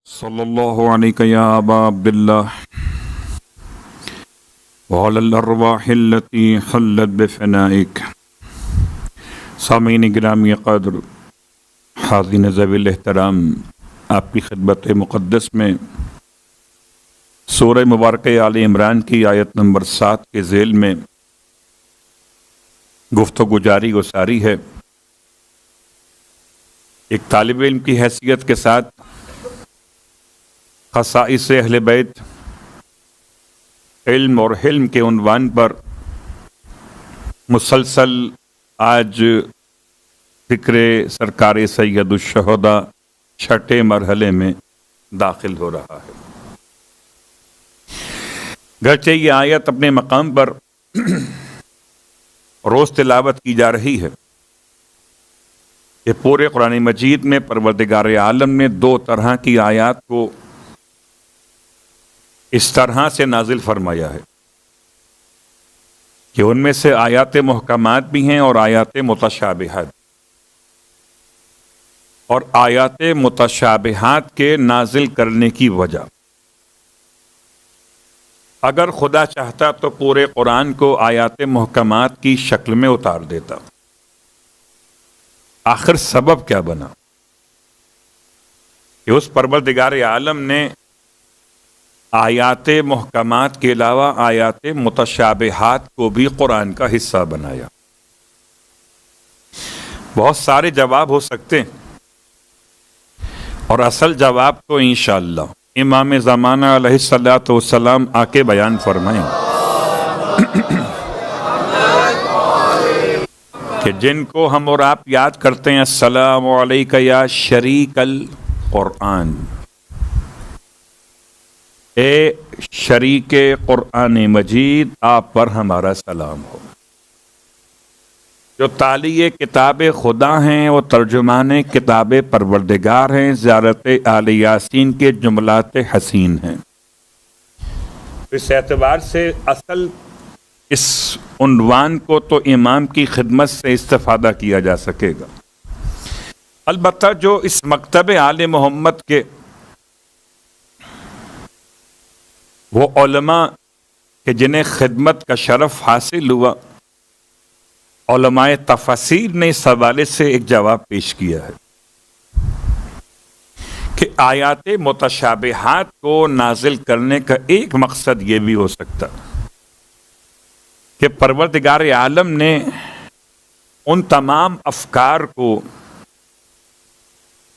صلی اللہ علیہ یا ابا عبداللہ وعلی الارواح التي حلت بفنائک۔ سامعین گرامی قدر، حاضرین ذوی الاحترام، آپ کی خدمت مقدس میں سورہ مبارکہ آل عمران کی آیت نمبر 7 کے ذیل میں گفتگو جاری و ساری ہے۔ ایک طالب علم کی حیثیت کے ساتھ خصائص اہل بیت علم اور حلم کے عنوان پر مسلسل آج فکر سرکار سید الشہداء چھٹے مرحلے میں داخل ہو رہا ہے۔ گرچہ یہ آیت اپنے مقام پر روز تلاوت کی جا رہی ہے کہ پورے قرآن مجید میں پروردگار عالم نے دو طرح کی آیات کو اس طرح سے نازل فرمایا ہے کہ ان میں سے آیات محکمات بھی ہیں اور آیات متشابہات، اور آیات متشابہات کے نازل کرنے کی وجہ، اگر خدا چاہتا تو پورے قرآن کو آیات محکمات کی شکل میں اتار دیتا۔ آخر سبب کیا بنا کہ اس پروردگار عالم نے آیات محکمات کے علاوہ آیات متشابہات کو بھی قرآن کا حصہ بنایا؟ بہت سارے جواب ہو سکتے ہیں، اور اصل جواب تو انشاءاللہ امام زمانہ علیہ الصلوۃ والسلام آ کے بیان فرمائیں کہ جن کو ہم اور آپ یاد کرتے ہیں، السلام علیکہ یا شریک القرآن، اے شریک قرآن مجید، آپ پر ہمارا سلام ہو۔ جو تالی کتاب خدا ہیں وہ ترجمان کتاب پروردگار ہیں، زیارت آل یاسین کے جملات حسین ہیں۔ اس اعتبار سے اصل اس عنوان کو تو امام کی خدمت سے استفادہ کیا جا سکے گا۔ البتہ جو اس مکتب آل محمد کے وہ علماء کہ جنہیں خدمت کا شرف حاصل ہوا، علماء تفسیر نے اس حوالے سے ایک جواب پیش کیا ہے کہ آیات متشابہات کو نازل کرنے کا ایک مقصد یہ بھی ہو سکتا کہ پروردگار عالم نے ان تمام افکار کو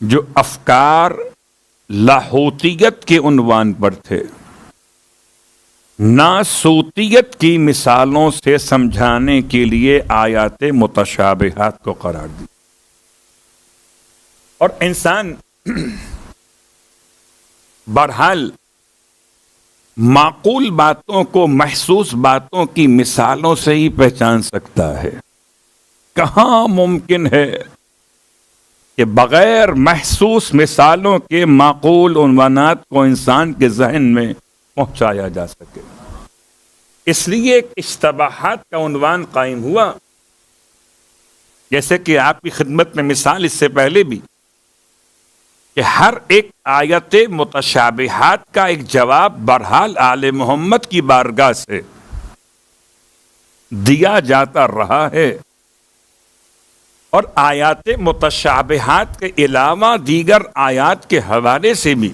جو افکار لاہوتیت کے عنوان پر تھے، ناسوتیت کی مثالوں سے سمجھانے کے لیے آیات متشابہات کو قرار دی۔ اور انسان بہرحال معقول باتوں کو محسوس باتوں کی مثالوں سے ہی پہچان سکتا ہے۔ کہاں ممکن ہے کہ بغیر محسوس مثالوں کے معقول عنوانات کو انسان کے ذہن میں پہنچایا جا سکے؟ اس لیے ایک اشتباہات کا عنوان قائم ہوا، جیسے کہ آپ کی خدمت میں مثال اس سے پہلے بھی کہ ہر ایک آیت متشابہات کا ایک جواب بہرحال آل محمد کی بارگاہ سے دیا جاتا رہا ہے، اور آیات متشابہات کے علاوہ دیگر آیات کے حوالے سے بھی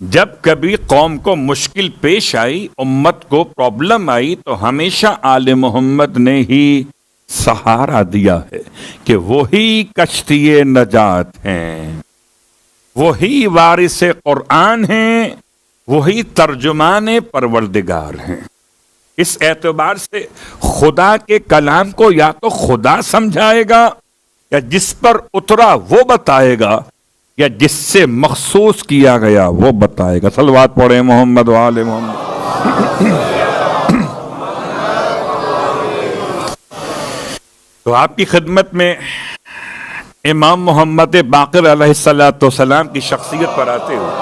جب کبھی قوم کو مشکل پیش آئی، امت کو پرابلم آئی، تو ہمیشہ آل محمد نے ہی سہارا دیا ہے کہ وہی کشتی نجات ہیں، وہی وارث قرآن ہیں، وہی ترجمان پروردگار ہیں۔ اس اعتبار سے خدا کے کلام کو یا تو خدا سمجھائے گا، یا جس پر اترا وہ بتائے گا، یا جس سے مخصوص کیا گیا وہ بتائے گا۔ صلوات پڑھیں محمد و آل محمد۔ تو آپ کی خدمت میں امام محمد باقر علیہ السلام کی شخصیت پر آتے ہوئے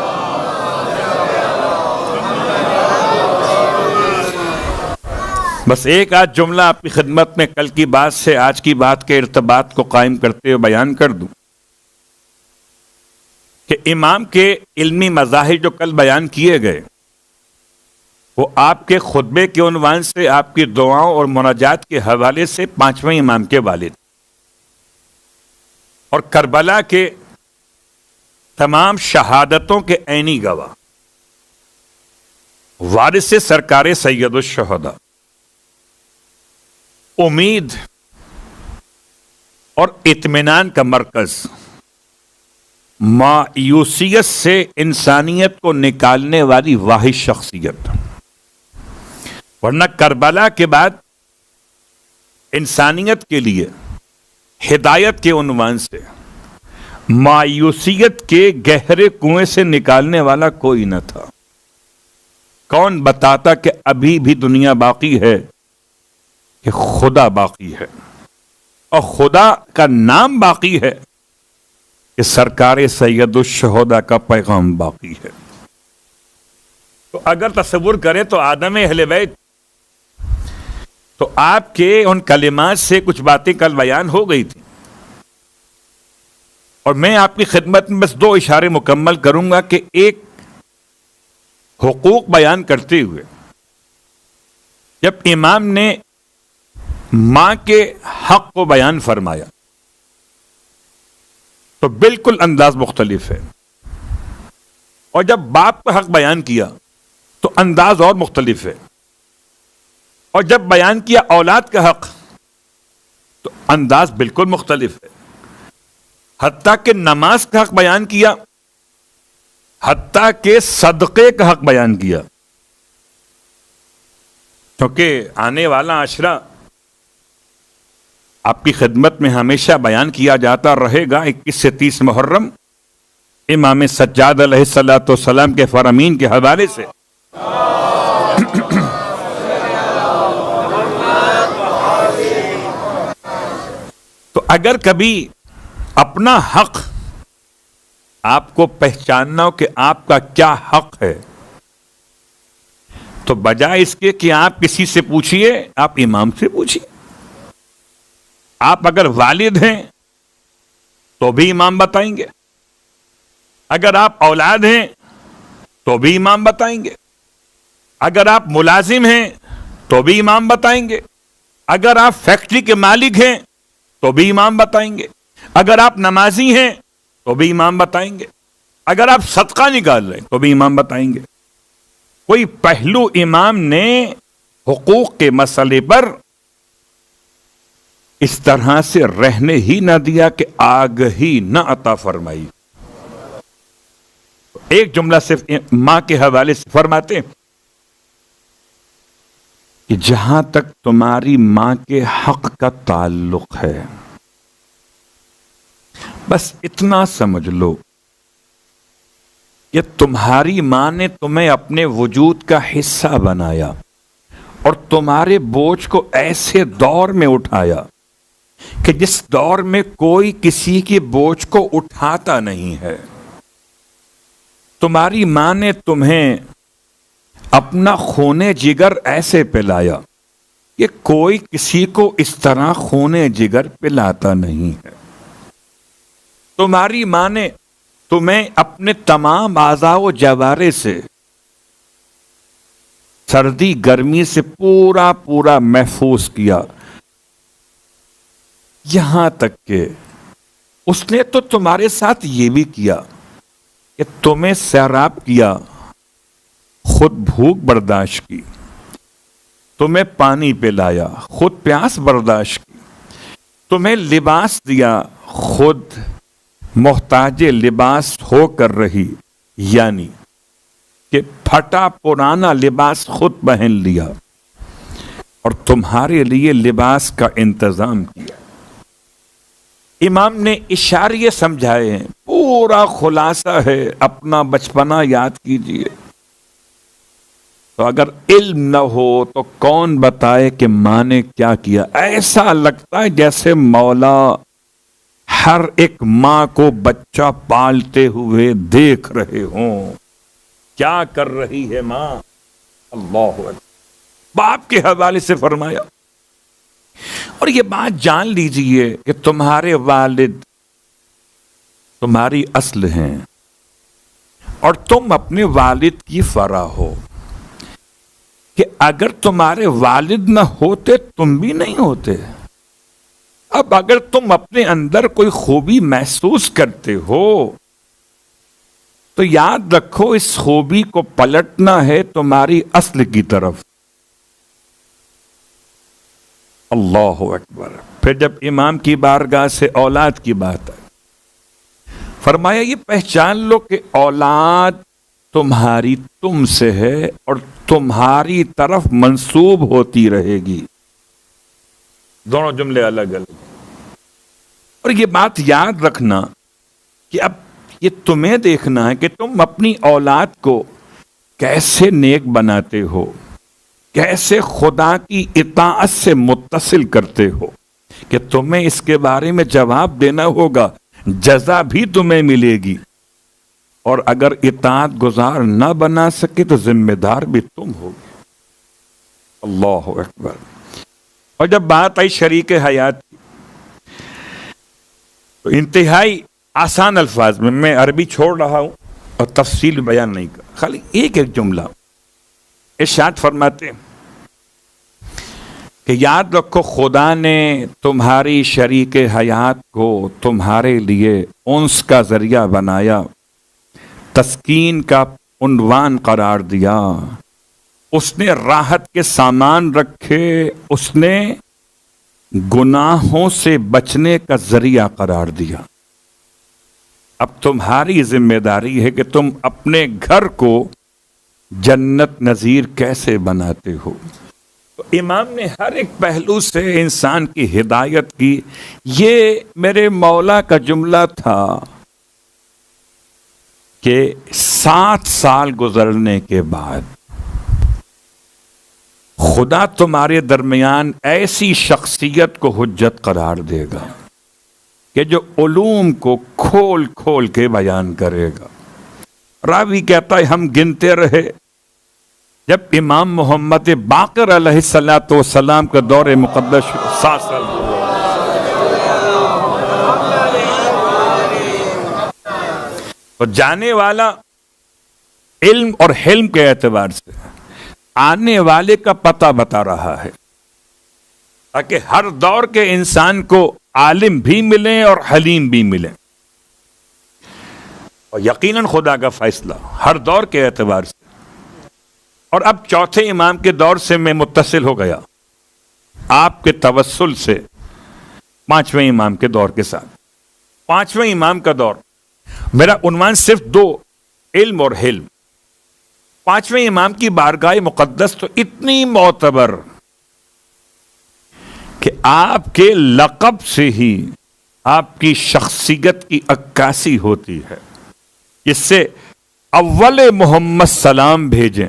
بس ایک آدھ جملہ آپ کی خدمت میں کل کی بات سے آج کی بات کے ارتباط کو قائم کرتے ہوئے بیان کر دوں کہ امام کے علمی مظاہر جو کل بیان کیے گئے وہ آپ کے خطبے کے عنوان سے، آپ کی دعاؤں اور مناجات کے حوالے سے پانچویں امام کے والد اور کربلا کے تمام شہادتوں کے عینی گواہ، وارث سرکار سید الشہداء، امید اور اطمینان کا مرکز، مایوسیت سے انسانیت کو نکالنے والی واحد شخصیت. ورنہ کربلا کے بعد انسانیت کے لیے ہدایت کے عنوان سے مایوسیت کے گہرے کنویں سے نکالنے والا کوئی نہ تھا. کون بتاتا کہ ابھی بھی دنیا باقی ہے، کہ خدا باقی ہے اور خدا کا نام باقی ہے، کہ سرکار سید الشہداء کا پیغام باقی ہے. تو اگر تصور کریں تو آدم اہل بیت، تو آپ کے ان کلمات سے کچھ باتیں کل بیان ہو گئی تھی، اور میں آپ کی خدمت میں بس 2 اشارے مکمل کروں گا کہ ایک حقوق بیان کرتے ہوئے جب امام نے ماں کے حق کو بیان فرمایا تو بالکل انداز مختلف ہے، اور جب باپ کا حق بیان کیا تو انداز اور مختلف ہے، اور جب بیان کیا اولاد کا حق تو انداز بالکل مختلف ہے. حتیٰ کہ نماز کا حق بیان کیا، حتیٰ کہ صدقے کا حق بیان کیا، کیونکہ آنے والا عشرہ آپ کی خدمت میں ہمیشہ بیان کیا جاتا رہے گا. 21 سے 30 محرم امام سجاد علیہ الصلوۃ والسلام کے فرامین کے حوالے سے تو اگر کبھی اپنا حق آپ کو پہچاننا ہو کہ آپ کا کیا حق ہے، تو بجائے اس کے کہ آپ کسی سے پوچھئے، آپ امام سے پوچھئے. آپ اگر والد ہیں تو بھی امام بتائیں گے، اگر آپ اولاد ہیں تو بھی امام بتائیں گے، اگر آپ ملازم ہیں تو بھی امام بتائیں گے، اگر آپ فیکٹری کے مالک ہیں تو بھی امام بتائیں گے، اگر آپ نمازی ہیں تو بھی امام بتائیں گے، اگر آپ صدقہ نکال رہے ہیں تو بھی امام بتائیں گے. کوئی پہلو امام نے حقوق کے مسئلے پر اس طرح سے رہنے ہی نہ دیا کہ آگہی نہ عطا فرمائی. ایک جملہ صرف ماں کے حوالے سے فرماتے ہیں کہ جہاں تک تمہاری ماں کے حق کا تعلق ہے، بس اتنا سمجھ لو کہ تمہاری ماں نے تمہیں اپنے وجود کا حصہ بنایا اور تمہارے بوجھ کو ایسے دور میں اٹھایا کہ جس دور میں کوئی کسی کے بوجھ کو اٹھاتا نہیں ہے. تمہاری ماں نے تمہیں اپنا خون جگر ایسے پلایا کہ کوئی کسی کو اس طرح خون جگر پلاتا نہیں ہے. تمہاری ماں نے تمہیں اپنے تمام اعضاء و جوارے سے سردی گرمی سے پورا محفوظ کیا، یہاں تک کہ اس نے تو تمہارے ساتھ یہ بھی کیا کہ تمہیں سیراب کیا، خود بھوک برداشت کی، تمہیں پانی پلایا، خود پیاس برداشت کی، تمہیں لباس دیا، خود محتاج لباس ہو کر رہی، یعنی کہ پھٹا پرانا لباس خود پہن لیا اور تمہارے لیے لباس کا انتظام کیا. امام نے اشاریے سمجھائے ہیں، پورا خلاصہ ہے، اپنا بچپنا یاد کیجئے. تو اگر علم نہ ہو تو کون بتائے کہ ماں نے کیا کیا. ایسا لگتا ہے جیسے مولا ہر ایک ماں کو بچہ پالتے ہوئے دیکھ رہے ہوں. کیا کر رہی ہے ماں؟ اللہ اکبر. باپ کے حوالے سے فرمایا. اور یہ بات جان لیجئے کہ تمہارے والد تمہاری اصل ہیں، اور تم اپنے والد کی فرح ہو کہ اگر تمہارے والد نہ ہوتے تم بھی نہیں ہوتے. اب اگر تم اپنے اندر کوئی خوبی محسوس کرتے ہو تو یاد رکھو اس خوبی کو پلٹنا ہے تمہاری اصل کی طرف. اللہ اکبر. پھر جب امام کی بارگاہ سے اولاد کی بات آئی فرمایا یہ پہچان لو کہ اولاد تمہاری تم سے ہے اور تمہاری طرف منسوب ہوتی رہے گی. دونوں جملے الگ الگ. اور یہ بات یاد رکھنا کہ اب یہ تمہیں دیکھنا ہے کہ تم اپنی اولاد کو کیسے نیک بناتے ہو, کیسے خدا کی اطاعت سے متصل کرتے ہو, کہ تمہیں اس کے بارے میں جواب دینا ہوگا, جزا بھی تمہیں ملے گی, اور اگر اطاعت گزار نہ بنا سکے تو ذمہ دار بھی تم ہوگے. اللہ اکبر. اور جب بات آئی شریک حیات کی تو انتہائی آسان الفاظ میں عربی چھوڑ رہا ہوں اور تفصیل بیان نہیں کر, خالی ایک جملہ ارشاد فرماتے ہیں کہ یاد رکھو خدا نے تمہاری شریک حیات کو تمہارے لیے انس کا ذریعہ بنایا, تسکین کا عنوان قرار دیا, اس نے راحت کے سامان رکھے, اس نے گناہوں سے بچنے کا ذریعہ قرار دیا. اب تمہاری ذمہ داری ہے کہ تم اپنے گھر کو جنت نظیر کیسے بناتے ہو. تو امام نے ہر ایک پہلو سے انسان کی ہدایت کی. یہ میرے مولا کا جملہ تھا کہ 7 سال گزرنے کے بعد خدا تمہارے درمیان ایسی شخصیت کو حجت قرار دے گا کہ جو علوم کو کھول کھول کے بیان کرے گا. راوی کہتا ہے ہم گنتے رہے جب امام محمد باقر علیہ السلام کا دور مقدس 7 سال تو جانے والا علم اور حلم کے اعتبار سے آنے والے کا پتہ بتا رہا ہے تاکہ ہر دور کے انسان کو عالم بھی ملیں اور حلیم بھی ملیں. اور یقیناً خدا کا فیصلہ ہر دور کے اعتبار سے. اور اب چوتھے امام کے دور سے میں متصل ہو گیا آپ کے توسل سے 5ویں امام کے دور کے ساتھ. 5ویں امام کا دور میرا عنوان صرف 2 علم اور حلم. 5ویں امام کی بارگاہ مقدس تو اتنی معتبر کہ آپ کے لقب سے ہی آپ کی شخصیت کی عکاسی ہوتی ہے. اس سے اول محمد سلام بھیجیں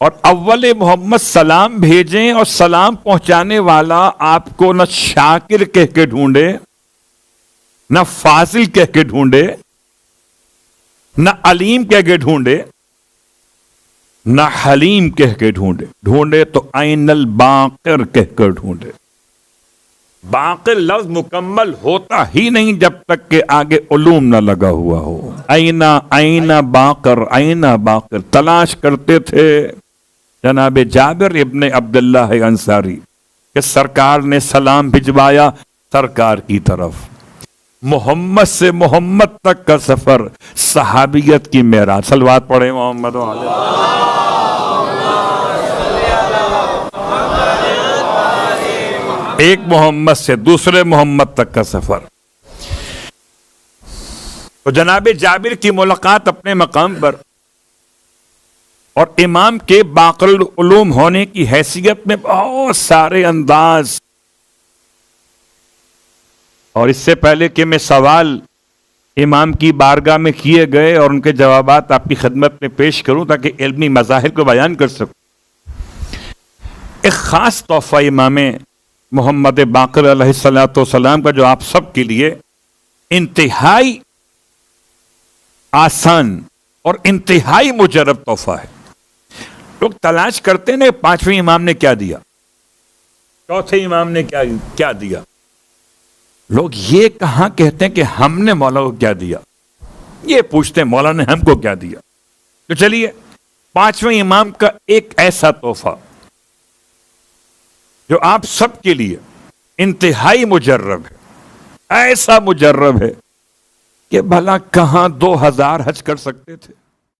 اور اول محمد سلام بھیجیں اور سلام پہنچانے والا آپ کو نہ شاکر کہہ کے ڈھونڈے, نہ فاضل کہہ کے ڈھونڈے, نہ علیم کہہ کے ڈھونڈے, نہ حلیم کہہ کے ڈھونڈے تو عین الباقر کہہ کر ڈھونڈے. باقر لفظ مکمل ہوتا ہی نہیں جب تک کہ آگے علوم نہ لگا ہوا ہو. عین باقر, عین باقر تلاش کرتے تھے جناب جابر ابن عبداللہ انصاری کہ سرکار نے سلام بھجوایا سرکار کی طرف. محمد سے محمد تک کا سفر صحابیت کی معراج. صلوات پڑھیں محمد علیہ. ایک محمد سے دوسرے محمد تک کا سفر. تو جناب جابر کی ملاقات اپنے مقام پر اور امام کے باقر العلوم ہونے کی حیثیت میں بہت سارے انداز. اور اس سے پہلے کہ میں سوال امام کی بارگاہ میں کیے گئے اور ان کے جوابات آپ کی خدمت میں پیش کروں تاکہ علمی مظاہر کو بیان کر سکوں, ایک خاص تحفہ امام محمد باقر علیہ السلام کا جو آپ سب کے لیے انتہائی آسان اور انتہائی مجرب تحفہ ہے. لوگ تلاش کرتے ہیں 5ویں امام نے کیا دیا, چوتھے امام نے کیا دیا. لوگ یہ کہاں کہتے ہیں کہ ہم نے مولا کو کیا دیا. یہ پوچھتے ہیں مولا نے ہم کو کیا دیا؟ تو چلیے پانچویں امام کا ایک ایسا تحفہ جو آپ سب کے لیے انتہائی مجرب ہے، ایسا مجرب ہے کہ بھلا کہاں 2000 حج کر سکتے تھے؟